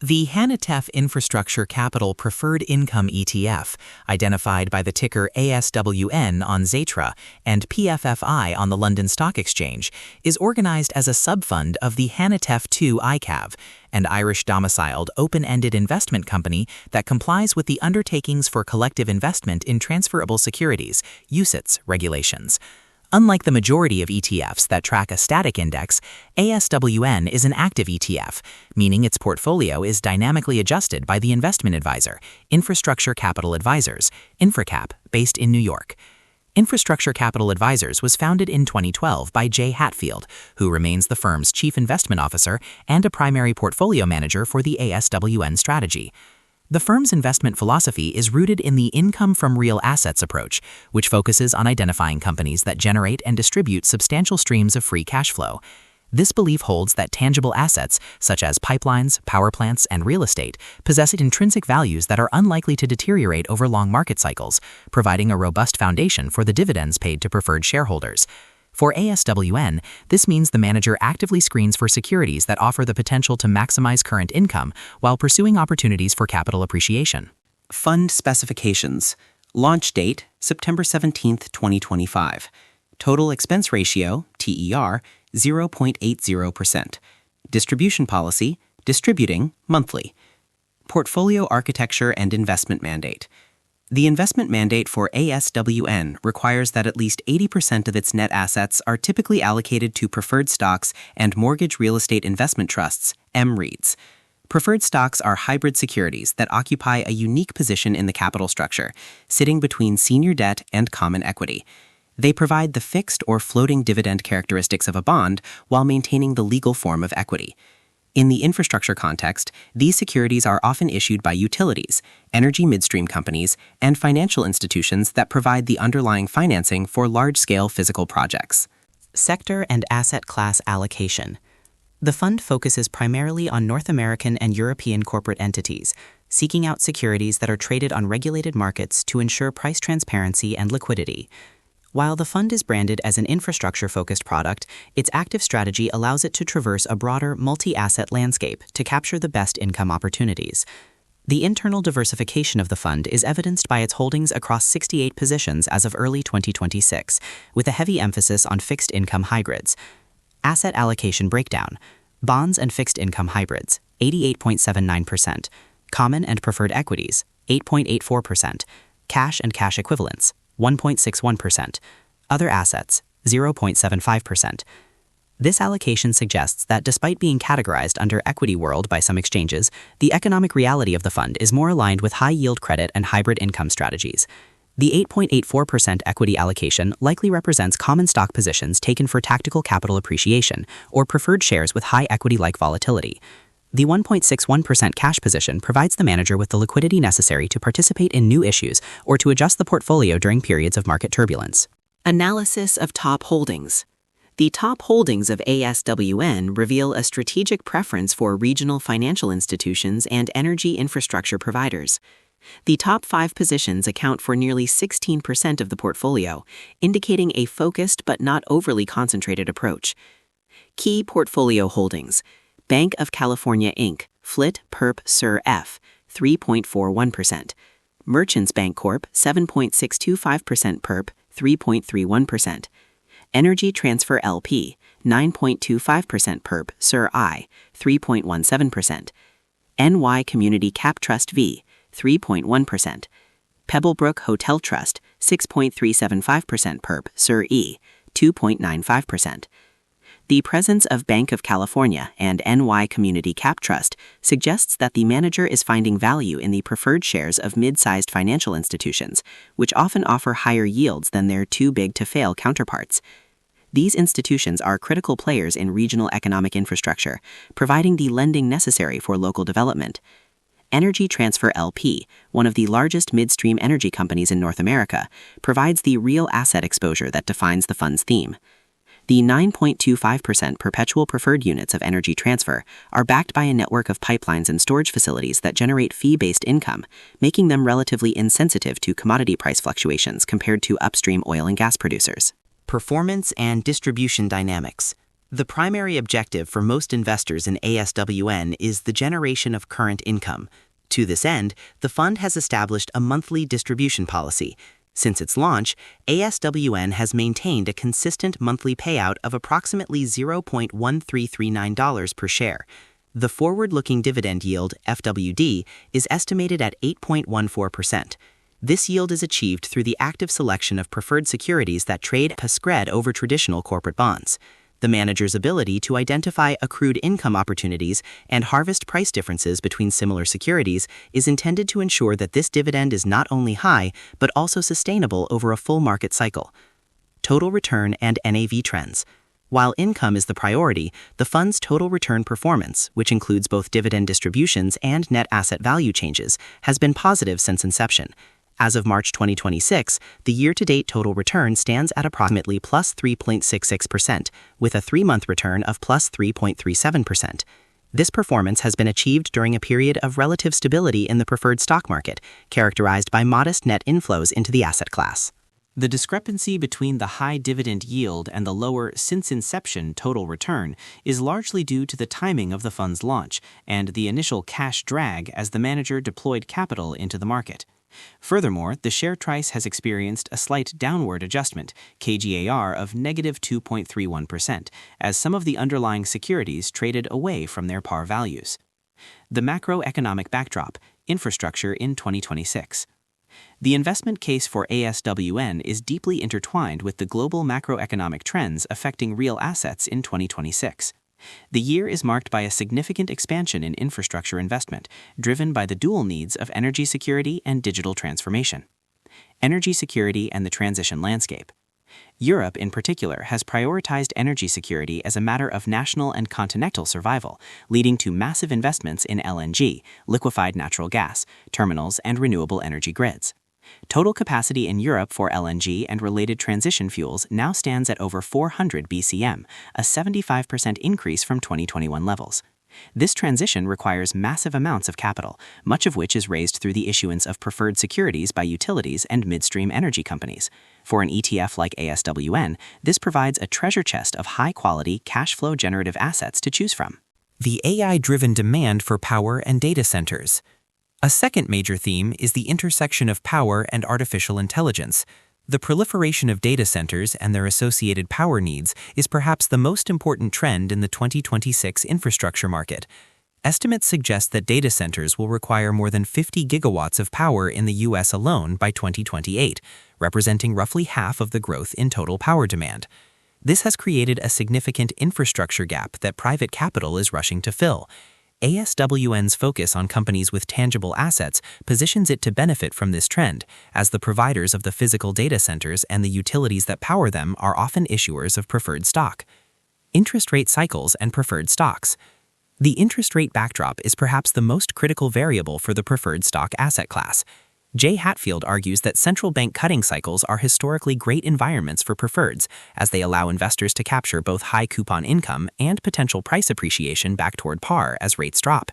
The HANetf Infrastructure Capital Preferred Income ETF, identified by the ticker ASWN on XETRA and PFFI on the London Stock Exchange, is organized as a sub-fund of the HANetf 2 ICAV, an Irish-domiciled open-ended investment company that complies with the Undertakings for Collective Investment in Transferable Securities (UCITS) regulations. Unlike the majority of ETFs that track a static index, ASWN is an active ETF, meaning its portfolio is dynamically adjusted by the investment advisor, Infrastructure Capital Advisors, InfraCap, based in New York. Infrastructure Capital Advisors was founded in 2012 by Jay Hatfield, who remains the firm's chief investment officer and a primary portfolio manager for the ASWN strategy. The firm's investment philosophy is rooted in the income from real assets approach, which focuses on identifying companies that generate and distribute substantial streams of free cash flow. This belief holds that tangible assets, such as pipelines, power plants, and real estate, possess intrinsic values that are unlikely to deteriorate over long market cycles, providing a robust foundation for the dividends paid to preferred shareholders. For ASWN, this means the manager actively screens for securities that offer the potential to maximize current income while pursuing opportunities for capital appreciation. Fund specifications. Launch date, September 17, 2025. Total expense ratio, TER, 0.80%. Distribution policy, distributing monthly. Portfolio architecture and investment mandate. The investment mandate for ASWN requires that at least 80% of its net assets are typically allocated to preferred stocks and mortgage real estate investment trusts, MREITs. Preferred stocks are hybrid securities that occupy a unique position in the capital structure, sitting between senior debt and common equity. They provide the fixed or floating dividend characteristics of a bond while maintaining the legal form of equity. In the infrastructure context, these securities are often issued by utilities, energy midstream companies, and financial institutions that provide the underlying financing for large-scale physical projects. Sector and asset class allocation. The fund focuses primarily on North American and European corporate entities, seeking out securities that are traded on regulated markets to ensure price transparency and liquidity. While the fund is branded as an infrastructure-focused product, its active strategy allows it to traverse a broader, multi-asset landscape to capture the best income opportunities. The internal diversification of the fund is evidenced by its holdings across 68 positions as of early 2026, with a heavy emphasis on fixed income hybrids. Asset allocation breakdown. Bonds and fixed income hybrids, 88.79%. Common and preferred equities, 8.84%. Cash and cash equivalents, 1.61%. Other assets, 0.75%. This allocation suggests that despite being categorized under equity world by some exchanges, the economic reality of the fund is more aligned with high-yield credit and hybrid income strategies. The 8.84% equity allocation likely represents common stock positions taken for tactical capital appreciation or preferred shares with high equity-like volatility. The 1.61% cash position provides the manager with the liquidity necessary to participate in new issues or to adjust the portfolio during periods of market turbulence. Analysis of top holdings. The top holdings of ASWN reveal a strategic preference for regional financial institutions and energy infrastructure providers. The top 5 positions account for nearly 16% of the portfolio, indicating a focused but not overly concentrated approach. Key portfolio holdings. Bank of California Inc., FLIT Perp Sur F, 3.41%. Merchants Bank Corp., 7.625% Perp, 3.31%. Energy Transfer LP, 9.25% Perp Sur I, 3.17%. NY Community Cap Trust V, 3.1%. Pebblebrook Hotel Trust, 6.375% Perp Sur E, 2.95%. The presence of Bank of California and NY Community Cap Trust suggests that the manager is finding value in the preferred shares of mid-sized financial institutions, which often offer higher yields than their too-big-to-fail counterparts. These institutions are critical players in regional economic infrastructure, providing the lending necessary for local development. Energy Transfer LP, one of the largest midstream energy companies in North America, provides the real asset exposure that defines the fund's theme. The 9.25% perpetual preferred units of Energy Transfer are backed by a network of pipelines and storage facilities that generate fee-based income, making them relatively insensitive to commodity price fluctuations compared to upstream oil and gas producers. Performance and distribution dynamics. The primary objective for most investors in ASWN is the generation of current income. To this end, the fund has established a monthly distribution policy. Since its launch, ASWN has maintained a consistent monthly payout of approximately $0.1339 per share. The forward-looking dividend yield, FWD, is estimated at 8.14%. This yield is achieved through the active selection of preferred securities that trade a spread over traditional corporate bonds. The manager's ability to identify accrued income opportunities and harvest price differences between similar securities is intended to ensure that this dividend is not only high, but also sustainable over a full market cycle. Total return and NAV trends. While income is the priority, the fund's total return performance, which includes both dividend distributions and net asset value changes, has been positive since inception. As of March 2026, the year-to-date total return stands at approximately plus 3.66%, with a 3-month return of plus 3.37%. This performance has been achieved during a period of relative stability in the preferred stock market, characterized by modest net inflows into the asset class. The discrepancy between the high dividend yield and the lower since inception total return is largely due to the timing of the fund's launch and the initial cash drag as the manager deployed capital into the market. Furthermore, the share price has experienced a slight downward adjustment, KGAR of negative 2.31%, as some of the underlying securities traded away from their par values. The macroeconomic backdrop, infrastructure in 2026. The investment case for ASWN is deeply intertwined with the global macroeconomic trends affecting real assets in 2026. The year is marked by a significant expansion in infrastructure investment, driven by the dual needs of energy security and digital transformation. Energy security and the transition landscape. Europe, in particular, has prioritized energy security as a matter of national and continental survival, leading to massive investments in LNG, liquefied natural gas, terminals, and renewable energy grids. Total capacity in Europe for LNG and related transition fuels now stands at over 400 BCM, a 75% increase from 2021 levels. This transition requires massive amounts of capital, much of which is raised through the issuance of preferred securities by utilities and midstream energy companies. For an ETF like ASWN, this provides a treasure chest of high-quality, cash flow generative assets to choose from. The AI-driven demand for power and data centers. A second major theme is the intersection of power and artificial intelligence. The proliferation of data centers and their associated power needs is perhaps the most important trend in the 2026 infrastructure market. Estimates suggest that data centers will require more than 50 gigawatts of power in the U.S. alone by 2028, representing roughly half of the growth in total power demand. This has created a significant infrastructure gap that private capital is rushing to fill. ASWN's focus on companies with tangible assets positions it to benefit from this trend, as the providers of the physical data centers and the utilities that power them are often issuers of preferred stock. Interest rate cycles and preferred stocks. The interest rate backdrop is perhaps the most critical variable for the preferred stock asset class. Jay Hatfield argues that central bank cutting cycles are historically great environments for preferreds, as they allow investors to capture both high coupon income and potential price appreciation back toward par as rates drop.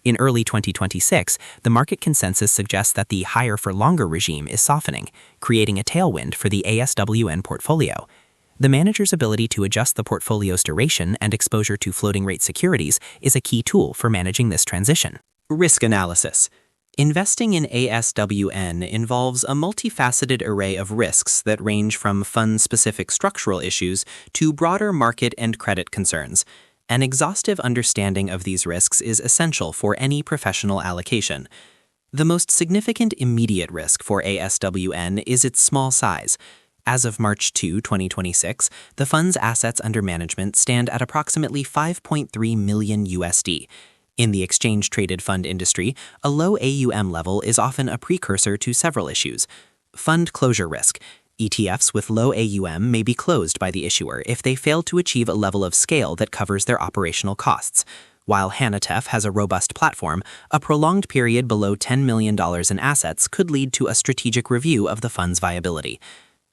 In early 2026, the market consensus suggests that the higher-for-longer regime is softening, creating a tailwind for the ASWN portfolio. The manager's ability to adjust the portfolio's duration and exposure to floating-rate securities is a key tool for managing this transition. Risk analysis. Investing in ASWN involves a multifaceted array of risks that range from fund-specific structural issues to broader market and credit concerns. An exhaustive understanding of these risks is essential for any professional allocation. The most significant immediate risk for ASWN is its small size. As of March 2, 2026, the fund's assets under management stand at approximately $5.3 million USD. In the exchange-traded fund industry, a low AUM level is often a precursor to several issues. Fund closure risk. ETFs with low AUM may be closed by the issuer if they fail to achieve a level of scale that covers their operational costs. While HANetf has a robust platform, a prolonged period below $10 million in assets could lead to a strategic review of the fund's viability.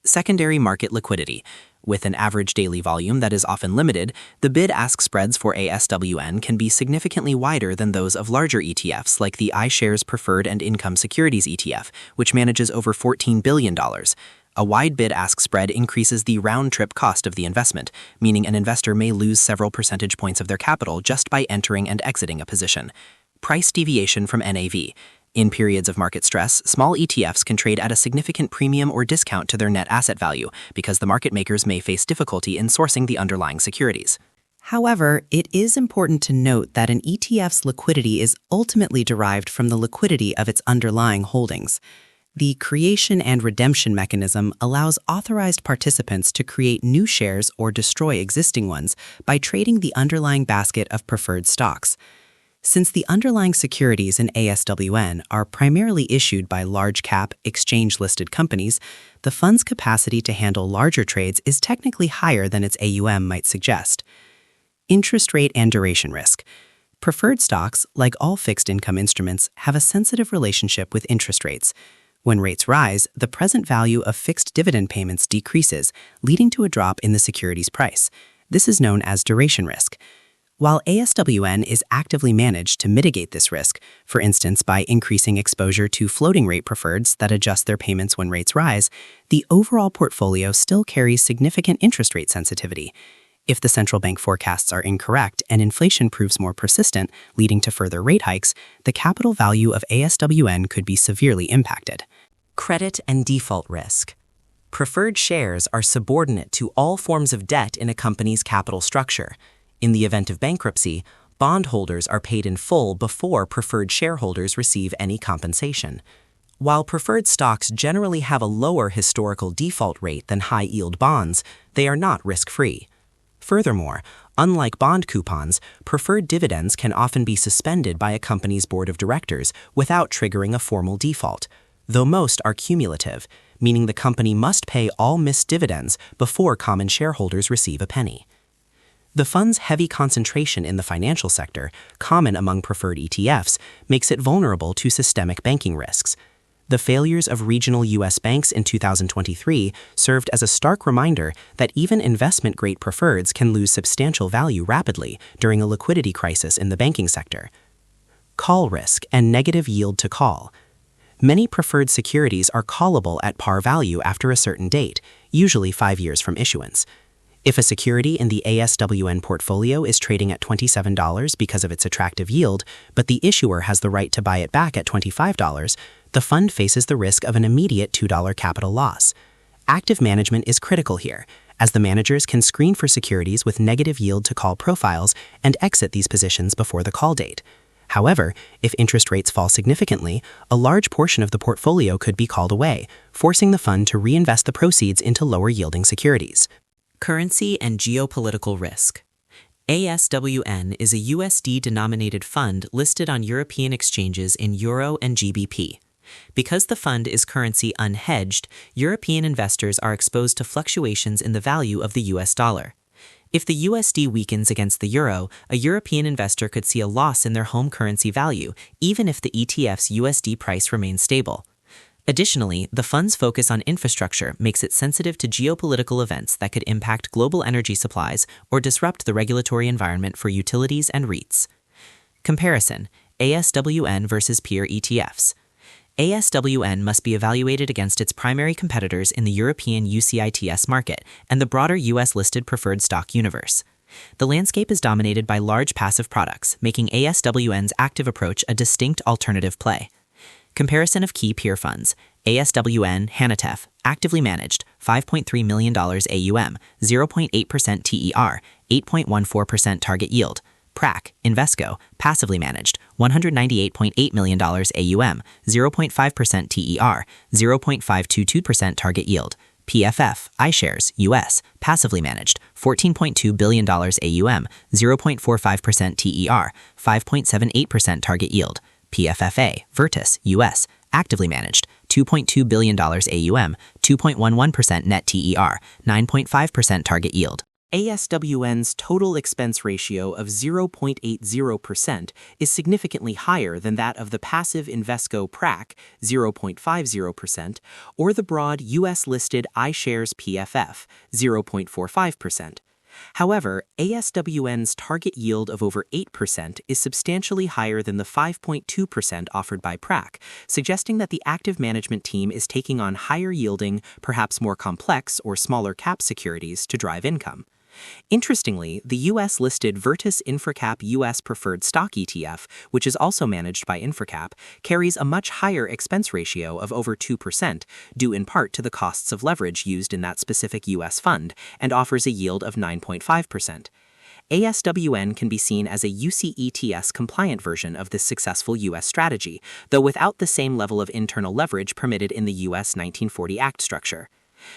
Secondary market liquidity. With an average daily volume that is often limited, the bid-ask spreads for ASWN can be significantly wider than those of larger ETFs like the iShares Preferred and Income Securities ETF, which manages over $14 billion. A wide bid-ask spread increases the round-trip cost of the investment, meaning an investor may lose several percentage points of their capital just by entering and exiting a position. Price deviation from NAV. In periods of market stress, small ETFs can trade at a significant premium or discount to their net asset value because the market makers may face difficulty in sourcing the underlying securities. However, it is important to note that an ETF's liquidity is ultimately derived from the liquidity of its underlying holdings. The creation and redemption mechanism allows authorized participants to create new shares or destroy existing ones by trading the underlying basket of preferred stocks. Since the underlying securities in ASWN are primarily issued by large-cap, exchange-listed companies, the fund's capacity to handle larger trades is technically higher than its AUM might suggest. Interest rate and duration risk. Preferred stocks, like all fixed-income instruments, have a sensitive relationship with interest rates. When rates rise, the present value of fixed dividend payments decreases, leading to a drop in the security's price. This is known as duration risk. While ASWN is actively managed to mitigate this risk, for instance by increasing exposure to floating rate preferreds that adjust their payments when rates rise, the overall portfolio still carries significant interest rate sensitivity. If the central bank forecasts are incorrect and inflation proves more persistent, leading to further rate hikes, the capital value of ASWN could be severely impacted. Credit and default risk. Preferred shares are subordinate to all forms of debt in a company's capital structure. In the event of bankruptcy, bondholders are paid in full before preferred shareholders receive any compensation. While preferred stocks generally have a lower historical default rate than high-yield bonds, they are not risk-free. Furthermore, unlike bond coupons, preferred dividends can often be suspended by a company's board of directors without triggering a formal default, though most are cumulative, meaning the company must pay all missed dividends before common shareholders receive a penny. The fund's heavy concentration in the financial sector, common among preferred ETFs, makes it vulnerable to systemic banking risks. The failures of regional U.S. banks in 2023 served as a stark reminder that even investment-grade preferreds can lose substantial value rapidly during a liquidity crisis in the banking sector. Call risk and negative yield to call. Many preferred securities are callable at par value after a certain date, usually 5 years from issuance. If a security in the ASWN portfolio is trading at $27 because of its attractive yield, but the issuer has the right to buy it back at $25, the fund faces the risk of an immediate $2 capital loss. Active management is critical here, as the managers can screen for securities with negative yield to call profiles and exit these positions before the call date. However, if interest rates fall significantly, a large portion of the portfolio could be called away, forcing the fund to reinvest the proceeds into lower-yielding securities. Currency and geopolitical risk. ASWN is a USD-denominated fund listed on European exchanges in Euro and GBP. Because the fund is currency unhedged, European investors are exposed to fluctuations in the value of the US dollar. If the USD weakens against the euro, a European investor could see a loss in their home currency value, even if the ETF's USD price remains stable. Additionally, the fund's focus on infrastructure makes it sensitive to geopolitical events that could impact global energy supplies or disrupt the regulatory environment for utilities and REITs. Comparison: ASWN versus peer ETFs. ASWN must be evaluated against its primary competitors in the European UCITS market and the broader US-listed preferred stock universe. The landscape is dominated by large passive products, making ASWN's active approach a distinct alternative play. Comparison of key peer funds. ASWN.F, actively managed, $5.3 million AUM, 0.8% TER, 8.14% target yield. PRAC, Invesco, passively managed, $198.8 million AUM, 0.5% TER, 0.522% target yield. PFF, iShares, US, passively managed, $14.2 billion AUM, 0.45% TER, 5.78% target yield. PFFA, Virtus, US, actively managed, $2.2 billion AUM, 2.11% net TER, 9.5% target yield. ASWN's total expense ratio of 0.80% is significantly higher than that of the passive Invesco PRAC, 0.50%, or the broad US-listed iShares PFF, 0.45%. However, ASWN's target yield of over 8% is substantially higher than the 5.2% offered by PRAC, suggesting that the active management team is taking on higher yielding, perhaps more complex or smaller cap securities to drive income. Interestingly, the US-listed Virtus InfraCap US Preferred Stock ETF, which is also managed by InfraCap, carries a much higher expense ratio of over 2%, due in part to the costs of leverage used in that specific US fund, and offers a yield of 9.5%. ASWN can be seen as a UCITS compliant version of this successful U.S. strategy, though without the same level of internal leverage permitted in the U.S. 1940 Act structure.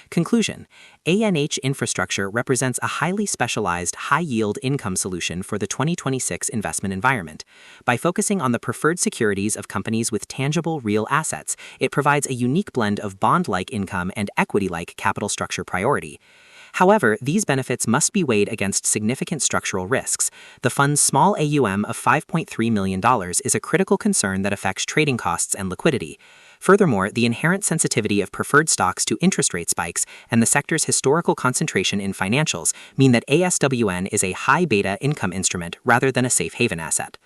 Conclusion: ANH infrastructure represents a highly specialized, high-yield income solution for the 2026 investment environment. By focusing on the preferred securities of companies with tangible, real assets, it provides a unique blend of bond-like income and equity-like capital structure priority. However, these benefits must be weighed against significant structural risks. The fund's small AUM of $5.3 million is a critical concern that affects trading costs and liquidity. Furthermore, the inherent sensitivity of preferred stocks to interest rate spikes and the sector's historical concentration in financials mean that ASWN is a high-beta income instrument rather than a safe haven asset.